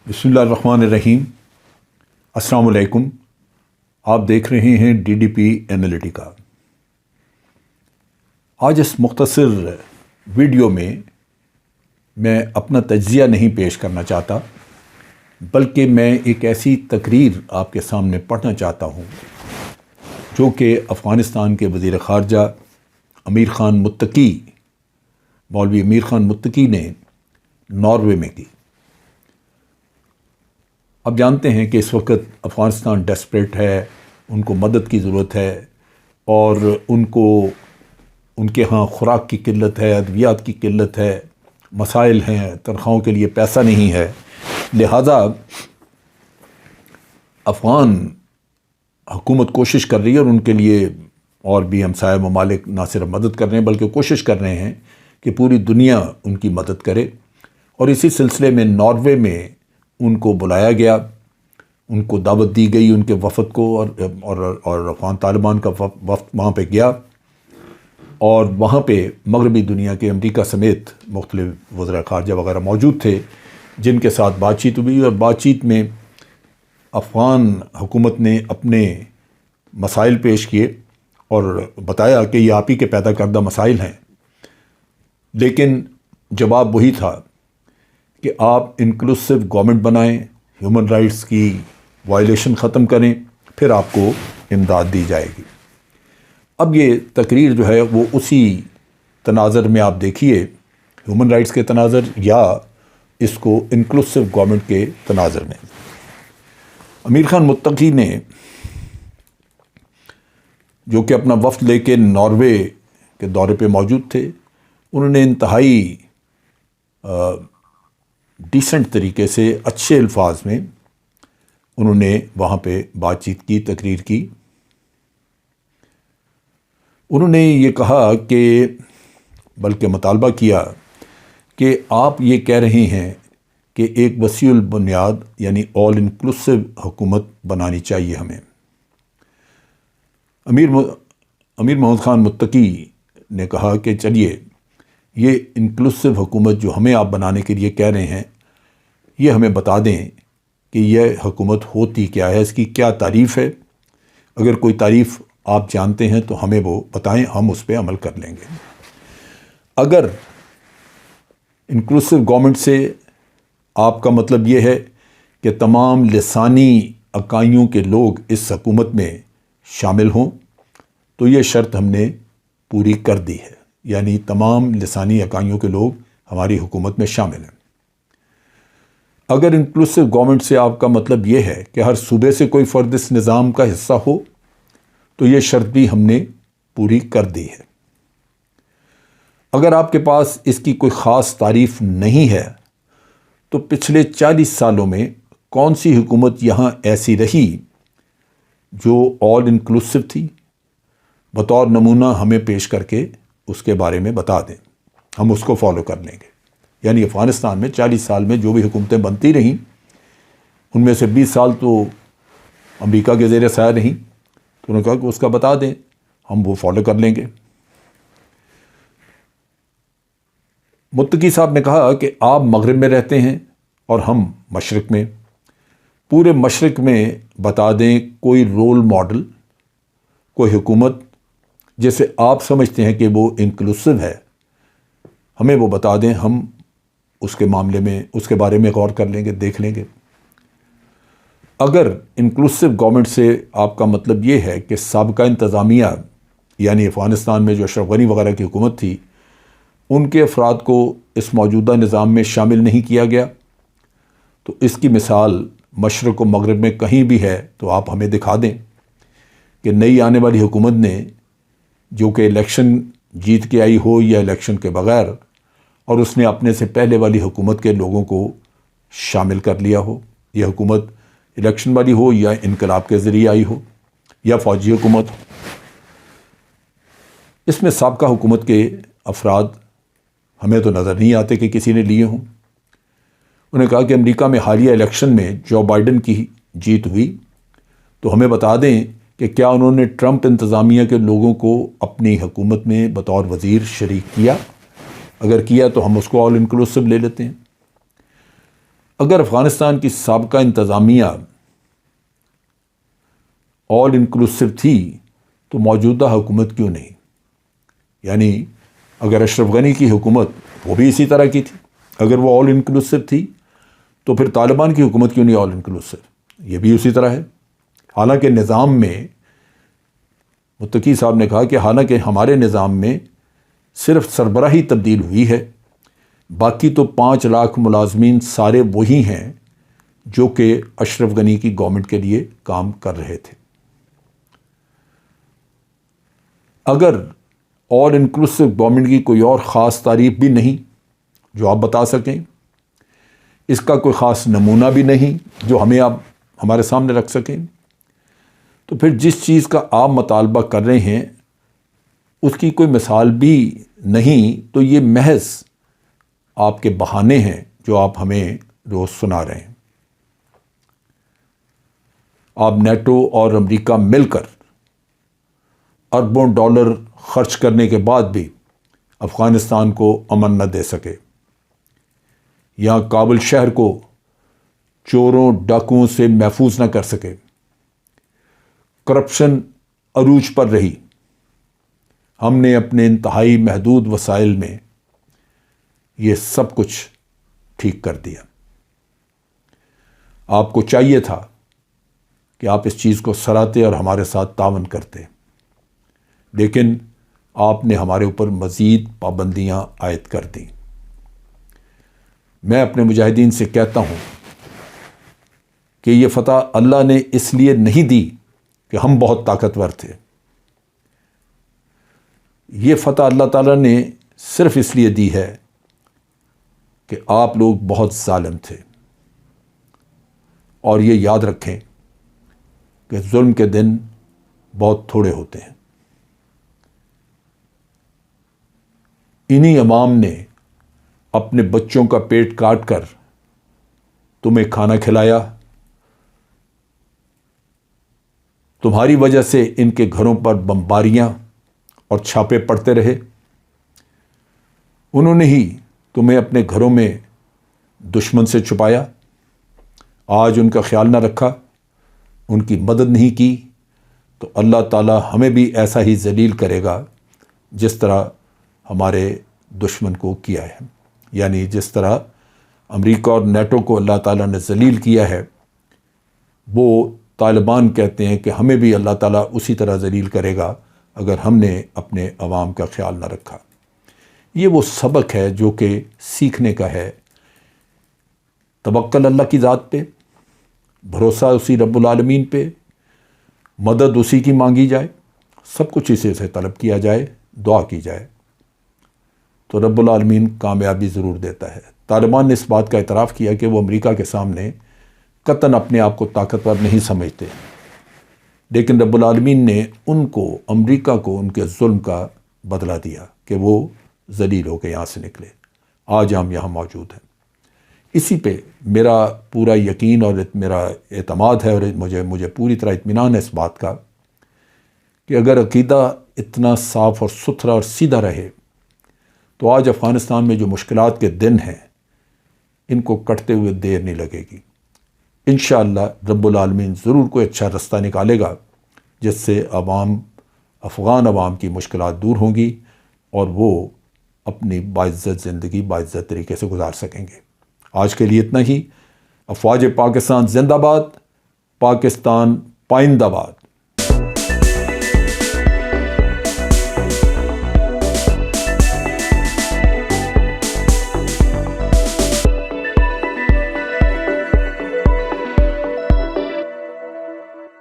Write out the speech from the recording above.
بسم اللہ الرحمن الرحیم۔ السلام علیکم۔ آپ دیکھ رہے ہیں ڈی ڈی پی انالیٹیکا۔ آج اس مختصر ویڈیو میں اپنا تجزیہ نہیں پیش کرنا چاہتا، بلکہ میں ایک ایسی تقریر آپ کے سامنے پڑھنا چاہتا ہوں جو کہ افغانستان کے وزیر خارجہ مولوی امیر خان متقی نے ناروے میں کی۔ اب جانتے ہیں کہ اس وقت افغانستان ڈیسپریٹ ہے، ان کو مدد کی ضرورت ہے، اور ان کے ہاں خوراک کی قلت ہے، ادویات کی قلت ہے، مسائل ہیں، تنخواہوں کے لیے پیسہ نہیں ہے۔ لہذا افغان حکومت کوشش کر رہی ہے، اور ان کے لیے اور بھی ہمسایہ ممالک نہ صرف مدد کر رہے ہیں بلکہ کوشش کر رہے ہیں کہ پوری دنیا ان کی مدد کرے۔ اور اسی سلسلے میں ناروے میں ان کو بلایا گیا، ان کو دعوت دی گئی، ان کے وفد کو، اور افغان طالبان کا وفد وہاں پہ گیا، اور وہاں پہ مغربی دنیا کے امریکہ سمیت مختلف وزراء خارجہ وغیرہ موجود تھے، جن کے ساتھ بات چیت ہوئی، اور بات چیت میں افغان حکومت نے اپنے مسائل پیش کیے اور بتایا کہ یہ آپ ہی کے پیدا کردہ مسائل ہیں، لیکن جواب وہی تھا کہ آپ انکلوسیو گورنمنٹ بنائیں، ہیومن رائٹس کی وائلیشن ختم کریں، پھر آپ کو امداد دی جائے گی۔ اب یہ تقریر جو ہے وہ اسی تناظر میں آپ دیکھیے، ہیومن رائٹس کے تناظر یا اس کو انکلوسیو گورنمنٹ کے تناظر میں۔ امیر خان متقی نے، جو کہ اپنا وفد لے کے ناروے کے دورے پہ موجود تھے، انہوں نے انتہائی ڈیسنٹ طریقے سے، اچھے الفاظ میں انہوں نے وہاں پہ بات چیت کی، تقریر کی۔ انہوں نے یہ کہا کہ، بلکہ مطالبہ کیا کہ آپ یہ کہہ رہے ہیں کہ ایک وسیع البنیاد یعنی آل انکلوسیو حکومت بنانی چاہیے ہمیں۔ امیر محمد خان متقی نے کہا کہ چلیے، یہ انکلوسیو حکومت جو ہمیں آپ بنانے کے لیے کہہ رہے ہیں، یہ ہمیں بتا دیں کہ یہ حکومت ہوتی کیا ہے، اس کی کیا تعریف ہے۔ اگر کوئی تعریف آپ جانتے ہیں تو ہمیں وہ بتائیں، ہم اس پہ عمل کر لیں گے۔ اگر انکلوسیو گورنمنٹ سے آپ کا مطلب یہ ہے کہ تمام لسانی اکائیوں کے لوگ اس حکومت میں شامل ہوں، تو یہ شرط ہم نے پوری کر دی ہے، یعنی تمام لسانی اکائیوں کے لوگ ہماری حکومت میں شامل ہیں۔ اگر انکلوسیو گورنمنٹ سے آپ کا مطلب یہ ہے کہ ہر صوبے سے کوئی فرد اس نظام کا حصہ ہو، تو یہ شرط بھی ہم نے پوری کر دی ہے۔ اگر آپ کے پاس اس کی کوئی خاص تعریف نہیں ہے، تو پچھلے 40 سالوں میں کون سی حکومت یہاں ایسی رہی جو آل انکلوسیو تھی؟ بطور نمونہ ہمیں پیش کر کے اس کے بارے میں بتا دیں، ہم اس کو فالو کر لیں گے۔ یعنی افغانستان میں 40 سال میں جو بھی حکومتیں بنتی رہیں، ان میں سے 20 سال تو امریکہ کے زیر سایہ رہیں، تو انہوں نے کہا کہ اس کا بتا دیں، ہم وہ فالو کر لیں گے۔ متقی صاحب نے کہا کہ آپ مغرب میں رہتے ہیں اور ہم مشرق میں، پورے مشرق میں بتا دیں کوئی رول ماڈل، کوئی حکومت جیسے آپ سمجھتے ہیں کہ وہ انکلوسیو ہے، ہمیں وہ بتا دیں، ہم اس کے معاملے میں، اس کے بارے میں غور کر لیں گے، دیکھ لیں گے۔ اگر انکلوسیو گورنمنٹ سے آپ کا مطلب یہ ہے کہ سابقہ انتظامیہ، یعنی افغانستان میں جو اشرف غنی وغیرہ کی حکومت تھی، ان کے افراد کو اس موجودہ نظام میں شامل نہیں کیا گیا، تو اس کی مثال مشرق و مغرب میں کہیں بھی ہے تو آپ ہمیں دکھا دیں کہ نئی آنے والی حکومت نے، جو کہ الیکشن جیت کے آئی ہو یا الیکشن کے بغیر، اور اس نے اپنے سے پہلے والی حکومت کے لوگوں کو شامل کر لیا ہو، یہ حکومت الیکشن والی ہو یا انقلاب کے ذریعے آئی ہو یا فوجی حکومت ہو۔ اس میں سابقہ حکومت کے افراد ہمیں تو نظر نہیں آتے کہ کسی نے لیے ہوں۔ انہوں نے کہا کہ امریکہ میں حالیہ الیکشن میں جو بائیڈن کی جیت ہوئی، تو ہمیں بتا دیں کہ کیا انہوں نے ٹرمپ انتظامیہ کے لوگوں کو اپنی حکومت میں بطور وزیر شریک کیا؟ اگر کیا تو ہم اس کو آل انکلوسیو لے لیتے ہیں۔ اگر افغانستان کی سابقہ انتظامیہ آل انکلوسیو تھی تو موجودہ حکومت کیوں نہیں؟ یعنی اگر اشرف غنی کی حکومت وہ بھی اسی طرح کی تھی، اگر وہ آل انکلوسیو تھی تو پھر طالبان کی حکومت کیوں نہیں آل انکلوسیو؟ یہ بھی اسی طرح ہے۔ حالانکہ نظام میں متقی صاحب نے کہا کہ حالانکہ ہمارے نظام میں صرف سربراہی تبدیل ہوئی ہے، باقی تو 5 لاکھ ملازمین سارے وہی ہیں جو کہ اشرف غنی کی گورنمنٹ کے لیے کام کر رہے تھے۔ اگر آل انکلوسیو گورنمنٹ کی کوئی اور خاص تعریف بھی نہیں جو آپ بتا سکیں، اس کا کوئی خاص نمونہ بھی نہیں جو ہمیں آپ ہمارے سامنے رکھ سکیں، تو پھر جس چیز کا آپ مطالبہ کر رہے ہیں اس کی کوئی مثال بھی نہیں، تو یہ محض آپ کے بہانے ہیں جو آپ ہمیں روز سنا رہے ہیں۔ آپ نیٹو اور امریکہ مل کر اربوں ڈالر خرچ کرنے کے بعد بھی افغانستان کو امن نہ دے سکے، یہاں کابل شہر کو چوروں ڈاکوؤں سے محفوظ نہ کر سکے، کرپشن عروج پر رہی۔ ہم نے اپنے انتہائی محدود وسائل میں یہ سب کچھ ٹھیک کر دیا۔ آپ کو چاہیے تھا کہ آپ اس چیز کو سراہتے اور ہمارے ساتھ تعاون کرتے، لیکن آپ نے ہمارے اوپر مزید پابندیاں عائد کر دیں۔ میں اپنے مجاہدین سے کہتا ہوں کہ یہ فتح اللہ نے اس لیے نہیں دی کہ ہم بہت طاقتور تھے، یہ فتح اللہ تعالیٰ نے صرف اس لیے دی ہے کہ آپ لوگ بہت ظالم تھے، اور یہ یاد رکھیں کہ ظلم کے دن بہت تھوڑے ہوتے ہیں۔ انہی عوام نے اپنے بچوں کا پیٹ کاٹ کر تمہیں کھانا کھلایا، تمہاری وجہ سے ان کے گھروں پر بمباریاں اور چھاپے پڑتے رہے، انہوں نے ہی تمہیں اپنے گھروں میں دشمن سے چھپایا، آج ان کا خیال نہ رکھا، ان کی مدد نہیں کی، تو اللہ تعالیٰ ہمیں بھی ایسا ہی ذلیل کرے گا جس طرح ہمارے دشمن کو کیا ہے۔ یعنی جس طرح امریکہ اور نیٹو کو اللہ تعالیٰ نے ذلیل کیا ہے، وہ طالبان کہتے ہیں کہ ہمیں بھی اللہ تعالیٰ اسی طرح ذلیل کرے گا اگر ہم نے اپنے عوام کا خیال نہ رکھا۔ یہ وہ سبق ہے جو کہ سیکھنے کا ہے۔ توکل اللہ کی ذات پہ، بھروسہ اسی رب العالمین پہ، مدد اسی کی مانگی جائے، سب کچھ اسی سے طلب کیا جائے، دعا کی جائے، تو رب العالمین کامیابی ضرور دیتا ہے۔ طالبان نے اس بات کا اعتراف کیا کہ وہ امریکہ کے سامنے قطعاً اپنے آپ کو طاقتور نہیں سمجھتے، لیکن رب العالمین نے ان کو، امریکہ کو، ان کے ظلم کا بدلہ دیا کہ وہ ذلیل ہو کے یہاں سے نکلے۔ آج ہم یہاں موجود ہیں۔ اسی پہ میرا پورا یقین اور میرا اعتماد ہے، اور مجھے پوری طرح اطمینان ہے اس بات کا کہ اگر عقیدہ اتنا صاف اور ستھرا اور سیدھا رہے تو آج افغانستان میں جو مشکلات کے دن ہیں ان کو کٹتے ہوئے دیر نہیں لگے گی۔ انشاءاللہ رب العالمین ضرور کوئی اچھا رستہ نکالے گا جس سے افغان عوام کی مشکلات دور ہوں گی اور وہ اپنی باعزت زندگی باعزت طریقے سے گزار سکیں گے۔ آج کے لیے اتنا ہی۔ افواج پاکستان زندہ باد، پاکستان پائندہ باد۔